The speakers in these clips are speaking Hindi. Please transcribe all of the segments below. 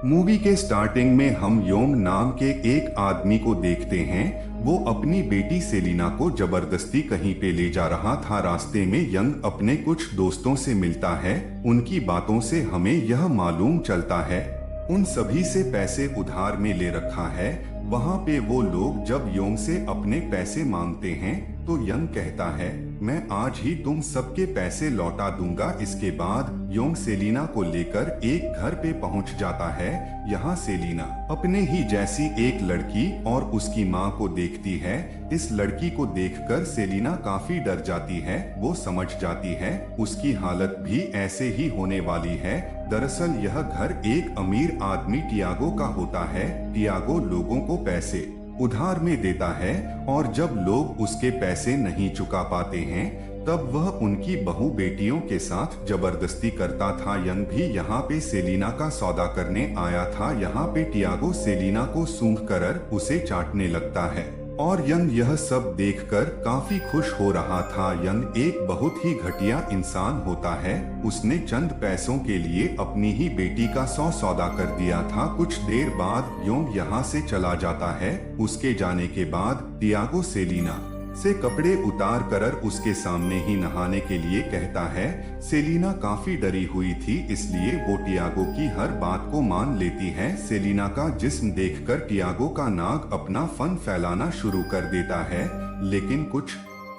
मूवी के स्टार्टिंग में हम योंग नाम के एक आदमी को देखते हैं। वो अपनी बेटी सेलिना को जबरदस्ती कहीं पे ले जा रहा था। रास्ते में यंग अपने कुछ दोस्तों से मिलता है। उनकी बातों से हमें यह मालूम चलता है उन सभी से पैसे उधार में ले रखा है। वहाँ पे वो लोग जब योंग से अपने पैसे मांगते हैं तो यंग कहता है, मैं आज ही तुम सबके पैसे लौटा दूंगा। इसके बाद योंग सेलिना को लेकर एक घर पे पहुंच जाता है। यहाँ सेलिना अपने ही जैसी एक लड़की और उसकी माँ को देखती है। इस लड़की को देखकर सेलिना काफी डर जाती है। वो समझ जाती है उसकी हालत भी ऐसे ही होने वाली है। दरअसल यह घर एक अमीर आदमी टियागो का होता है। टियागो लोगों को पैसे उधार में देता है और जब लोग उसके पैसे नहीं चुका पाते हैं तब वह उनकी बहू बेटियों के साथ जबरदस्ती करता था। यंग भी यहाँ पे सेलिना का सौदा करने आया था। यहाँ पे टियागो सेलिना को सूंघकर उसे चाटने लगता है और यंग यह सब देखकर काफी खुश हो रहा था। यंग एक बहुत ही घटिया इंसान होता है। उसने चंद पैसों के लिए अपनी ही बेटी का सौदा कर दिया था। कुछ देर बाद योंग यहाँ से चला जाता है। उसके जाने के बाद टियागो सेलिना से कपड़े उतार कर उसके सामने ही नहाने के लिए कहता है। सेलिना काफी डरी हुई थी इसलिए वो टियागो की हर बात को मान लेती है। सेलिना का जिस्म देखकर टियागो का नाक अपना फन फैलाना शुरू कर देता है, लेकिन कुछ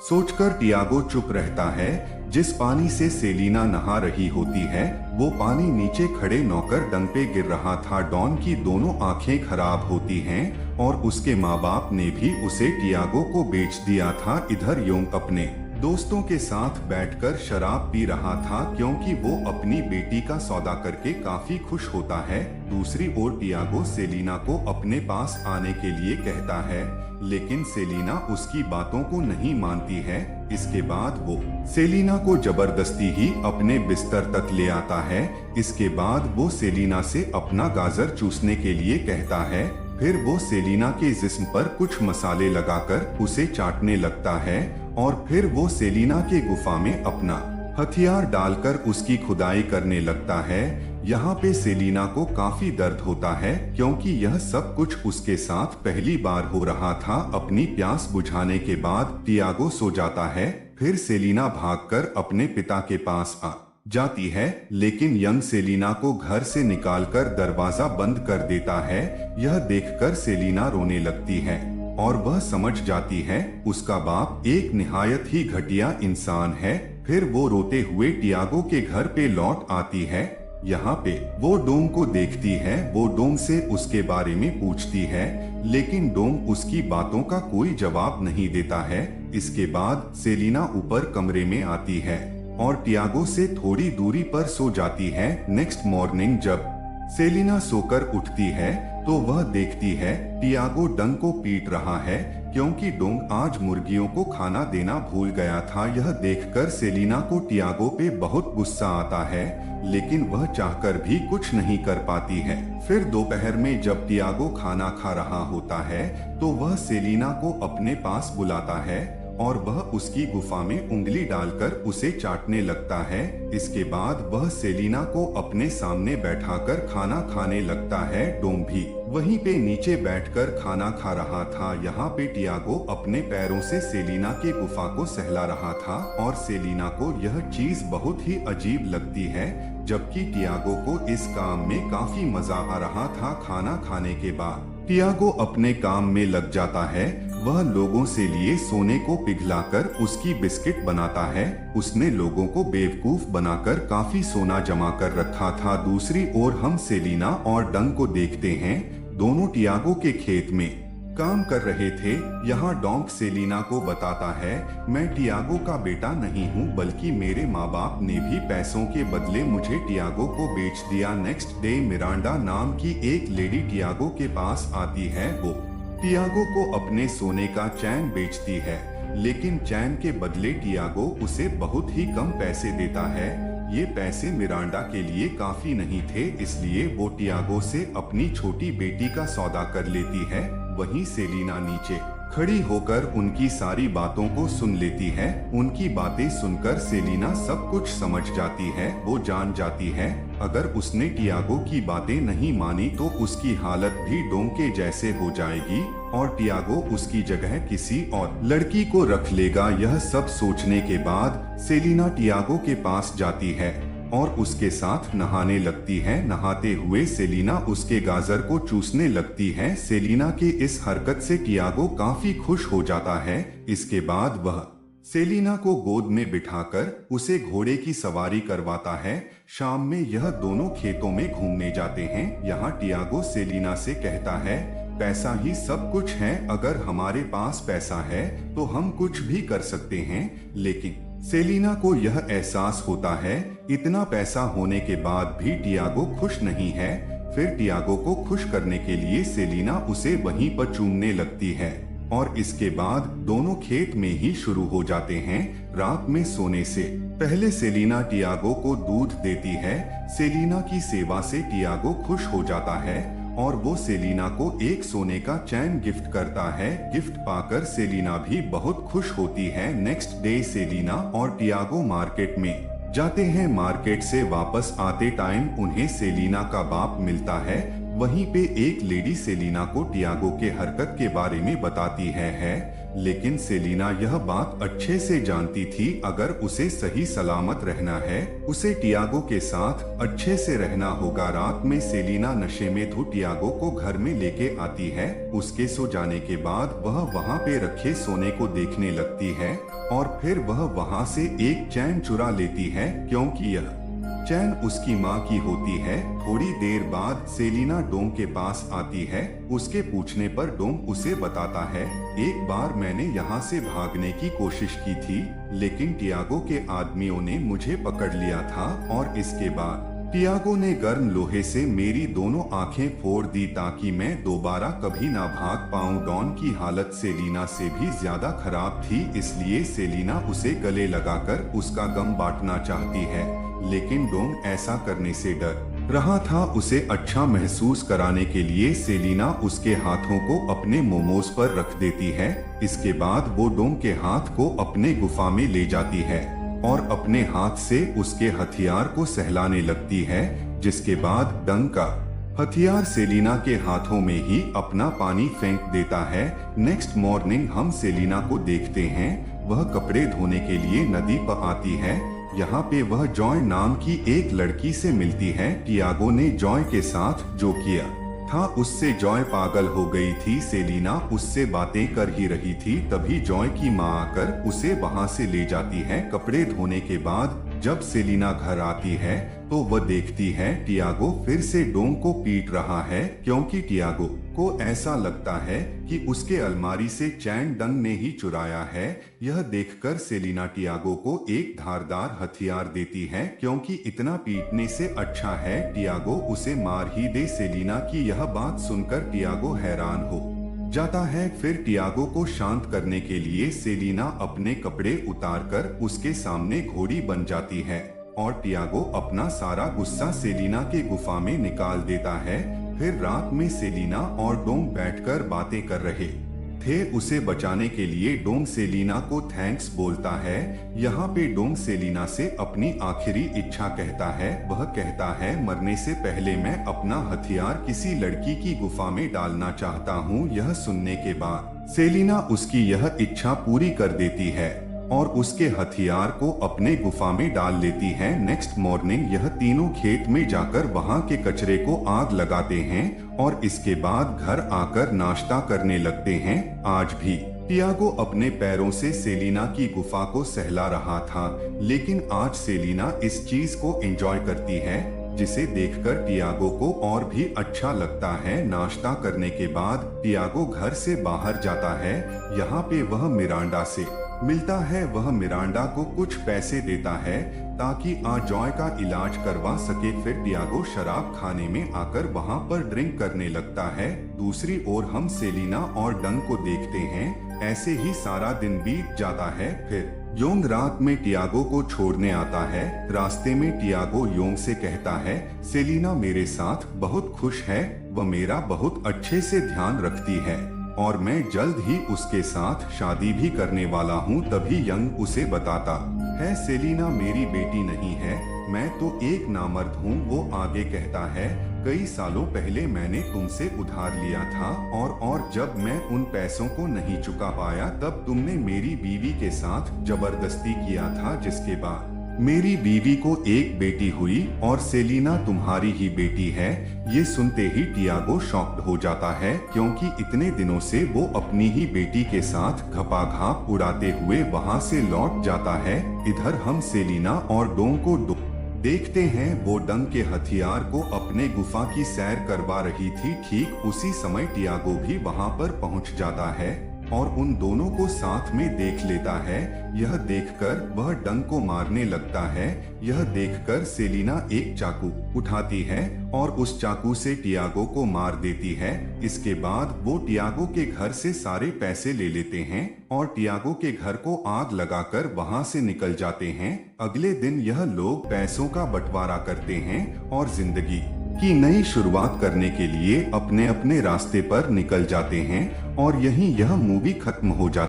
सोचकर टियागो चुप रहता है। जिस पानी से सेलिना नहा रही होती है वो पानी नीचे खड़े नौकर डंग पे गिर रहा था। डॉन की दोनों आंखें खराब होती हैं और उसके माँ बाप ने भी उसे टियागो को बेच दिया था। इधर योंग अपने दोस्तों के साथ बैठकर शराब पी रहा था क्योंकि वो अपनी बेटी का सौदा करके काफी खुश होता है। दूसरी ओर टियागो सेलिना को अपने पास आने के लिए कहता है, लेकिन सेलिना उसकी बातों को नहीं मानती है। इसके बाद वो सेलिना को जबरदस्ती ही अपने बिस्तर तक ले आता है। इसके बाद वो सेलिना से अपना गाजर चूसने के लिए कहता है। फिर वो सेलिना के जिस्म पर कुछ मसाले लगाकर उसे चाटने लगता है और फिर वो सेलिना के गुफा में अपना हथियार डालकर उसकी खुदाई करने लगता है। यहाँ पे सेलिना को काफी दर्द होता है क्योंकि यह सब कुछ उसके साथ पहली बार हो रहा था। अपनी प्यास बुझाने के बाद टियागो सो जाता है। फिर सेलिना भागकर अपने पिता के पास आ जाती है, लेकिन यंग सेलिना को घर से निकालकर दरवाजा बंद कर देता है। यह देखकर सेलिना रोने लगती है और वह समझ जाती है उसका बाप एक निहायत ही घटिया इंसान है। फिर वो रोते हुए टियागो के घर पे लौट आती है। यहाँ पे वो डोंग को देखती है। वो डोंग से उसके बारे में पूछती है, लेकिन डोंग उसकी बातों का कोई जवाब नहीं देता है। इसके बाद सेलिना ऊपर कमरे में आती है और टियागो से थोड़ी दूरी पर सो जाती है। नेक्स्ट मॉर्निंग जब सेलिना सोकर उठती है तो वह देखती है टियागो डंग को पीट रहा है क्योंकि डोंग आज मुर्गियों को खाना देना भूल गया था। यह देखकर सेलिना को टियागो पे बहुत गुस्सा आता है, लेकिन वह चाहकर भी कुछ नहीं कर पाती है। फिर दोपहर में जब टियागो खाना खा रहा होता है तो वह सेलिना को अपने पास बुलाता है और वह उसकी गुफा में उंगली डालकर उसे चाटने लगता है। इसके बाद वह सेलिना को अपने सामने बैठाकर खाना खाने लगता है। डोंग भी वहीं पे नीचे बैठकर खाना खा रहा था। यहाँ पे टियागो अपने पैरों से सेलिना के गुफा को सहला रहा था और सेलिना को यह चीज बहुत ही अजीब लगती है, जबकि टियागो को इस काम में काफी मजा आ रहा था। खाना खाने के बाद टियागो अपने काम में लग जाता है। वह लोगों से लिए सोने को पिघलाकर उसकी बिस्किट बनाता है। उसने लोगों को बेवकूफ बनाकर काफी सोना जमा कर रखा था। दूसरी ओर हम सेलिना और डंग को देखते हैं। दोनों टियागो के खेत में काम कर रहे थे। यहाँ डोंग सेलिना को बताता है, मैं टियागो का बेटा नहीं हूँ, बल्कि मेरे माँ बाप ने भी पैसों के बदले मुझे टियागो को बेच दिया। नेक्स्ट डे मिरांडा नाम की एक लेडी टियागो के पास आती है। वो टियागो को अपने सोने का चैन बेचती है, लेकिन चैन के बदले टियागो उसे बहुत ही कम पैसे देता है। ये पैसे मिरांडा के लिए काफी नहीं थे, इसलिए वो टियागो से अपनी छोटी बेटी का सौदा कर लेती है। वहीं सेलिना नीचे खड़ी होकर उनकी सारी बातों को सुन लेती है। उनकी बातें सुनकर सेलिना सब कुछ समझ जाती है। वो जान जाती है अगर उसने टियागो की बातें नहीं मानी तो उसकी हालत भी डोंग के जैसे हो जाएगी और टियागो उसकी जगह किसी और लड़की को रख लेगा। यह सब सोचने के बाद सेलिना टियागो के पास जाती है और उसके साथ नहाने लगती है। नहाते हुए सेलिना उसके गाजर को चूसने लगती है। सेलिना के इस हरकत से टियागो काफी खुश हो जाता है। इसके बाद वह सेलिना को गोद में बिठाकर उसे घोड़े की सवारी करवाता है। शाम में यह दोनों खेतों में घूमने जाते हैं। यहाँ टियागो सेलिना से कहता है, पैसा ही सब कुछ है, अगर हमारे पास पैसा है तो हम कुछ भी कर सकते हैं। लेकिन सेलिना को यह एहसास होता है इतना पैसा होने के बाद भी टियागो खुश नहीं है। फिर टियागो को खुश करने के लिए सेलिना उसे वहीं पर चूमने लगती है और इसके बाद दोनों खेत में ही शुरू हो जाते हैं। रात में सोने से पहले सेलिना टियागो को दूध देती है। सेलिना की सेवा से टियागो खुश हो जाता है और वो सेलिना को एक सोने का चैन गिफ्ट करता है। गिफ्ट पाकर सेलिना भी बहुत खुश होती है। नेक्स्ट डे सेलिना और टियागो मार्केट में जाते हैं। मार्केट से वापस आते टाइम उन्हें सेलिना का बाप मिलता है। वहीं पे एक लेडी सेलिना को टियागो के हरकत के बारे में बताती है। लेकिन सेलिना यह बात अच्छे से जानती थी अगर उसे सही सलामत रहना है उसे टियागो के साथ अच्छे से रहना होगा। रात में सेलिना नशे में धुत टियागो को घर में लेके आती है। उसके सो जाने के बाद वह वहाँ पे रखे सोने को देखने लगती है और फिर वह वहाँ से एक चैन चुरा लेती है क्योंकि यह चैन उसकी माँ की होती है। थोड़ी देर बाद सेलिना डोंग के पास आती है। उसके पूछने पर डोंग उसे बताता है, एक बार मैंने यहाँ से भागने की कोशिश की थी लेकिन टियागो के आदमियों ने मुझे पकड़ लिया था और इसके बाद टियागो ने गर्म लोहे से मेरी दोनों आंखें फोड़ दी ताकि मैं दोबारा कभी ना भाग पाऊं। डॉन की हालत सेलिना से भी ज्यादा खराब थी, इसलिए सेलिना उसे गले लगाकर उसका गम बांटना चाहती है। लेकिन डोंग ऐसा करने से डर रहा था। उसे अच्छा महसूस कराने के लिए सेलिना उसके हाथों को अपने मोमोज पर रख देती है। इसके बाद वो डोंग के हाथ को अपने गुफा में ले जाती है और अपने हाथ से उसके हथियार को सहलाने लगती है। जिसके बाद डंग का हथियार सेलिना के हाथों में ही अपना पानी फेंक देता है। नेक्स्ट मॉर्निंग हम सेलिना को देखते हैं। वह कपड़े धोने के लिए नदी पर आती है। यहाँ पे वह जॉय नाम की एक लड़की से मिलती है। टियागो ने जॉय के साथ जो किया था उससे जॉय पागल हो गई थी। सेलिना उससे बातें कर ही रही थी तभी जॉय की माँ आकर उसे वहाँ से ले जाती है। कपड़े धोने के बाद जब सेलिना घर आती है तो वह देखती है टियागो फिर से डोंग को पीट रहा है क्योंकि टियागो को ऐसा लगता है कि उसके अलमारी से चैन डंग ने ही चुराया है। यह देखकर सेलिना टियागो को एक धारदार हथियार देती है क्योंकि इतना पीटने से अच्छा है टियागो उसे मार ही दे। सेलिना की यह बात सुनकर टियागो हैरान हो जाता है। फिर टियागो को शांत करने के लिए सेलिना अपने कपड़े उतारकर उसके सामने घोड़ी बन जाती है और टियागो अपना सारा गुस्सा सेलिना के गुफा में निकाल देता है। फिर रात में सेलिना और डोंग बैठकर बातें कर रहे थे। उसे बचाने के लिए डोंग सेलिना को थैंक्स बोलता है। यहाँ पे डोंग सेलिना से अपनी आखिरी इच्छा कहता है। वह कहता है मरने से पहले मैं अपना हथियार किसी लड़की की गुफा में डालना चाहता हूँ। यह सुनने के बाद सेलिना उसकी यह इच्छा पूरी कर देती है और उसके हथियार को अपने गुफा में डाल लेती है। नेक्स्ट मॉर्निंग यह तीनों खेत में जाकर वहां के कचरे को आग लगाते हैं और इसके बाद घर आकर नाश्ता करने लगते हैं। आज भी टियागो अपने पैरों से सेलिना की गुफा को सहला रहा था लेकिन आज सेलिना इस चीज को एंजॉय करती है जिसे देखकर टियागो को और भी अच्छा लगता है। नाश्ता करने के बाद टियागो घर से बाहर जाता है। यहाँ पे वह मिरांडा से मिलता है। वह मिरांडा को कुछ पैसे देता है ताकि जॉय का इलाज करवा सके। फिर टियागो शराब खाने में आकर वहाँ पर ड्रिंक करने लगता है। दूसरी ओर हम सेलिना और डंग को देखते हैं। ऐसे ही सारा दिन बीत जाता है। फिर योंग रात में टियागो को छोड़ने आता है। रास्ते में टियागो योंग से कहता है सेलिना मेरे साथ बहुत खुश है, वह मेरा बहुत अच्छे से ध्यान रखती है। और मैं जल्द ही उसके साथ शादी भी करने वाला हूँ। तभी यंग उसे बताता है, सेलिना मेरी बेटी नहीं है, मैं तो एक नामर्द हूँ। वो आगे कहता है, कई सालों पहले मैंने तुमसे उधार लिया था और जब मैं उन पैसों को नहीं चुका पाया तब तुमने मेरी बीवी के साथ जबरदस्ती किया था, जिसके बाद मेरी बीवी को एक बेटी हुई और सेलिना तुम्हारी ही बेटी है। ये सुनते ही टियागो शॉक्ड हो जाता है, क्योंकि इतने दिनों से वो अपनी ही बेटी के साथ घपाघाप उड़ाते हुए वहाँ से लौट जाता है। इधर हम सेलिना और डोंग को देखते हैं। वो डंग के हथियार को अपने गुफा की सैर करवा रही थी। ठीक उसी समय टियागो भी वहाँ पर पहुँच जाता है और उन दोनों को साथ में देख लेता है। यह देखकर वह डंग को मारने लगता है। यह देखकर सेलिना एक चाकू उठाती है और उस चाकू से टियागो को मार देती है। इसके बाद वो टियागो के घर से सारे पैसे ले लेते हैं और टियागो के घर को आग लगाकर वहां से निकल जाते हैं। अगले दिन यह लोग पैसों का बंटवारा करते हैं और जिंदगी की नई शुरुआत करने के लिए अपने अपने रास्ते पर निकल जाते हैं और यहीं यह मूवी खत्म हो जाती है।